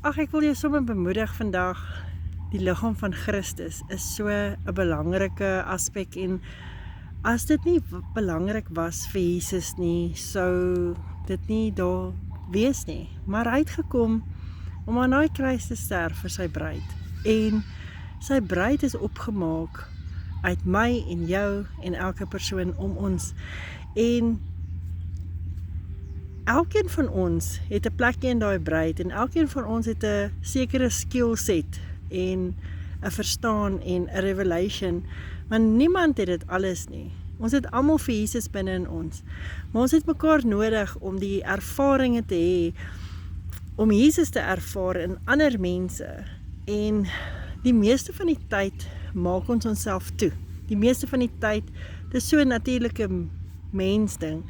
Ag, ek wil jou sommer bemoedig vandag. Die liggaam van Christus is so 'n belangrike aspek en as dit nie belangrik was vir Jesus nie, sou dit nie daar wees nie. Maar hy het gekom om aan daai kruis te sterf vir sy bruid. En sy bruid is opgemaak uit my en jou en elke persoon om ons. En elkeen van ons het 'n plekjie in daai bruid en elkeen van ons het 'n sekere skill set en 'n verstaan en 'n revelation, maar niemand het dit alles nie. Ons het almal vir Jesus binne in ons, maar ons het mekaar nodig om die ervarings te hê, om Jesus te ervaar in ander mense. En die meeste van die tyd maak ons onsself toe. Die meeste van die tyd, dit is so 'n natuurlike mensding,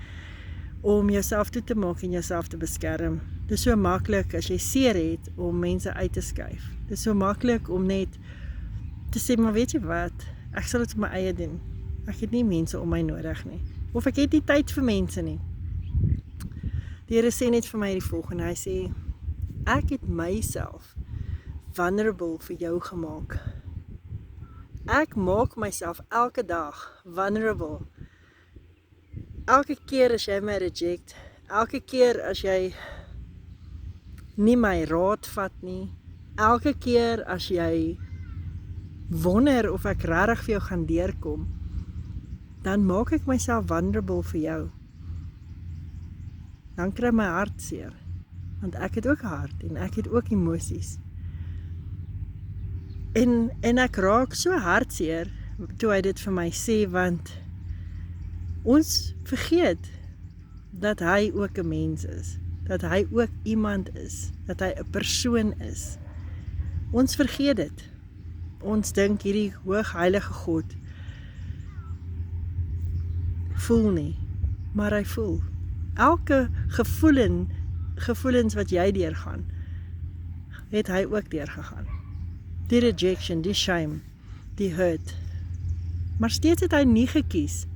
om jouself toe te maak en jouself te beskerm. Dit is so maklik as jy seer het om mense uit te skuif. Dit is so maklik om net te sê, maar weet jy wat, ek sal dit op my eie doen. Ek het nie mense om my nodig nie. Of ek het nie tyd vir mense nie. Die Here sê net vir my die volgende, hy sê, ek het myself vulnerable vir jou gemaak. Ek maak myself elke dag vulnerable. Elke keer as jy my reject, elke keer as jy nie my raad vat nie, elke keer as jy wonder of ek regtig vir jou gaan deurkom, dan maak ek myself vulnerable vir jou. Dan kry my hart seer, want ek het ook 'n hart en ek het ook emosies. En ek raak so hartseer toe hy dit vir my sê, want ons vergeet dat hy ook 'n mens is, dat hy ook iemand is, dat hy 'n persoon is. Ons vergeet dit. Ons dink hierdie hoogheilige God voel nie, maar hy voel. Elke gevoelens wat jy deurgaan, het hy ook deurgegaan. Die rejection, die shame, die hurt. Maar steeds het hy nie gekies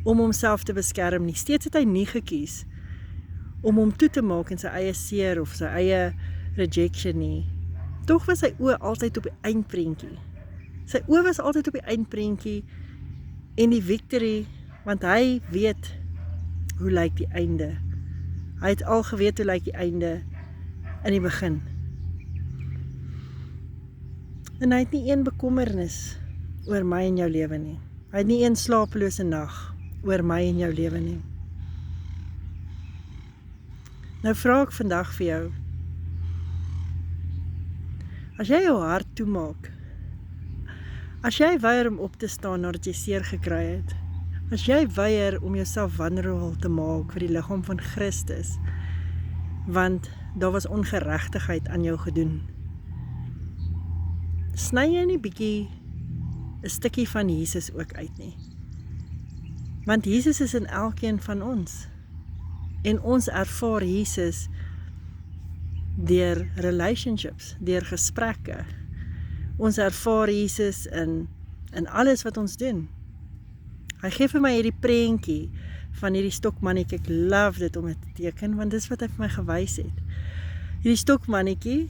om homself te beskerm nie. Steeds het hy nie gekies om hom toe te maak in sy eie seer of sy eie rejection nie. Tog was sy oë altyd op die eindprentjie. Sy oë was altyd op die eindprentjie en die victory, want hy weet hoe lyk die einde. Hy het al geweet hoe lyk die einde in die begin. En hy het nie een bekommernis oor my en jou lewe nie. Hy het nie een slapelose nag oor my en jou lewe nie. Nou vra ek vandag vir jou, as jy jou hart toemaak, as jy weier om op te staan nadat jy seer gekry het, as jy weier om jouself vulnerable te maak vir die liggaam van Christus, want daar was ongeregtigheid aan jou gedoen, sny jy nie bietjie 'n stukkie van Jesus ook uit nie. Want Jesus is in elkeen van ons. En ons ervaar Jesus deur relationships, deur gesprekke. Ons ervaar Jesus in alles wat ons doen. Hy gee vir my hierdie prentjie van hierdie stokmannetjie. Ek love dit om dit te teken, want dis wat hy vir my gewys het. Hierdie stokmannetjie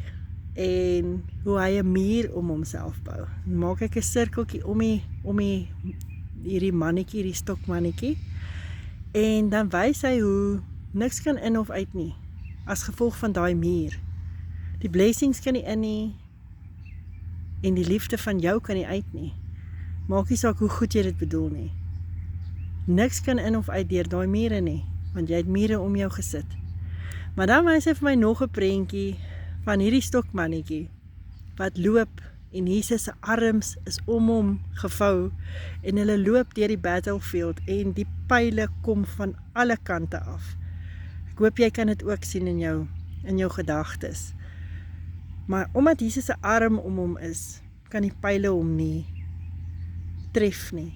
en hoe hy 'n muur om homself bou. Dan maak ek 'n sirkeltjie om hierdie mannetjie, hierdie stokmannetjie, en dan wys hy hoe niks kan in of uit nie, as gevolg van daai muur. Die blessings kan nie in nie, en die liefde van jou kan nie uit nie. Maak nie saak hoe goed jy dit bedoel nie. Niks kan in of uit deur daai mure nie, want jy het mure om jou gesit. Maar dan wys hy vir my nog 'n prentjie van hierdie stokmannetjie, wat loop, en Jesus se arms is om hom gevou, en hulle loop deur die battlefield, en die pile kom van alle kante af. Ek hoop jy kan dit ook sien in jou gedagtes. Maar omdat Jesus se arm om hom is, kan die pile hom nie tref nie.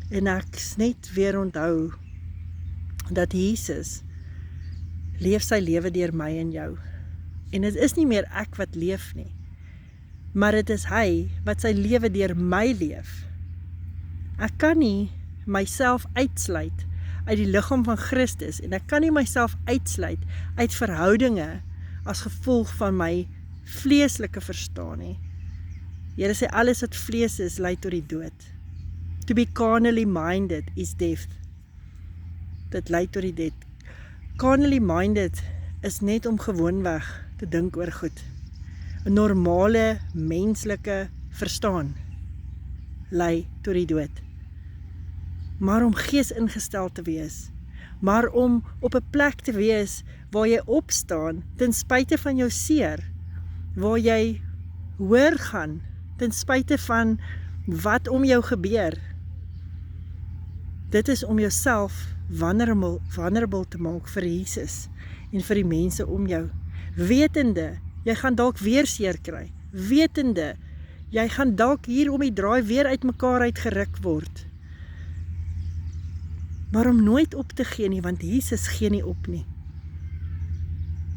En ek net weer onthou dat Jesus leef sy lewe deur my en jou. En dit is nie meer ek wat leef nie, maar dit is hy wat sy lewe deur my leef. Ek kan nie myself uitsluit uit die liggaam van Christus, en ek kan nie myself uitsluit uit verhoudinge as gevolg van my vleeslike verstaan nie. Here sê alles wat vlees is, lei tot die dood. To be carnally minded is death. Dit lei tot die dood. Carnally minded is net om gewoonweg te dink oor goed. 'n Normale menslike verstaan lei tot die dood. Maar om gees ingestel te wees, maar om op 'n plek te wees waar jy opstaan ten spyte van jou seer, waar jy hoor gaan ten spyte van wat om jou gebeur. Dit is om jouself vulnerable te maak vir Jesus en vir die mense om jou. Wetende, jy gaan dalk weer seer kry. Wetende, jy gaan dalk hier om die draai weer uit mekaar uitgeruk word. Maar om nooit op te gee nie, want Jesus gee nie op nie.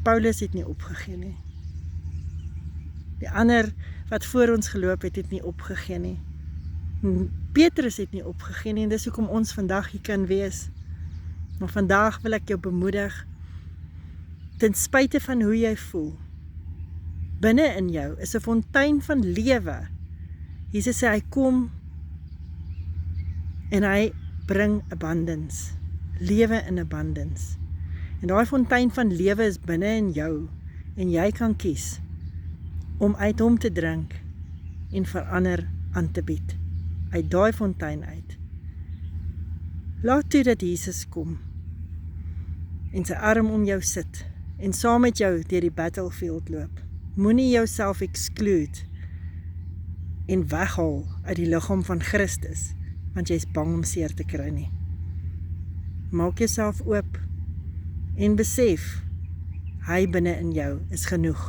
Paulus het nie opgegee nie. Die ander wat voor ons geloop het nie opgegee nie. Petrus het nie opgegee nie, en dis hoekom ons vandag hier kan wees. Maar vandag wil ek jou bemoedig, ten spyte van hoe jy voel, binne in jou is 'n fontein van lewe. Jesus sê hy kom en hy bring abundance, lewe in abundance. En daai fontein van lewe is binne in jou, en jy kan kies om uit hom te drink en vir ander aan te bied, uit daai fontein uit. Laat toe dat Jesus kom en sy arm om jou sit en saam met jou deur die battlefield loop. Moenie jouself exclude en weghaal uit die liggaam van Christus, want jy is bang om seer te kry nie. Maak jouself oop en besef, hy binne in jou is genoeg.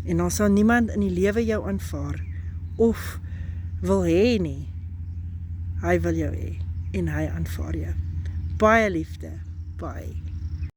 En dan sal niemand in die lewe jou aanvaar of wil hê nie. Hy wil jou hê en hy aanvaar jou. Baie liefde, baie.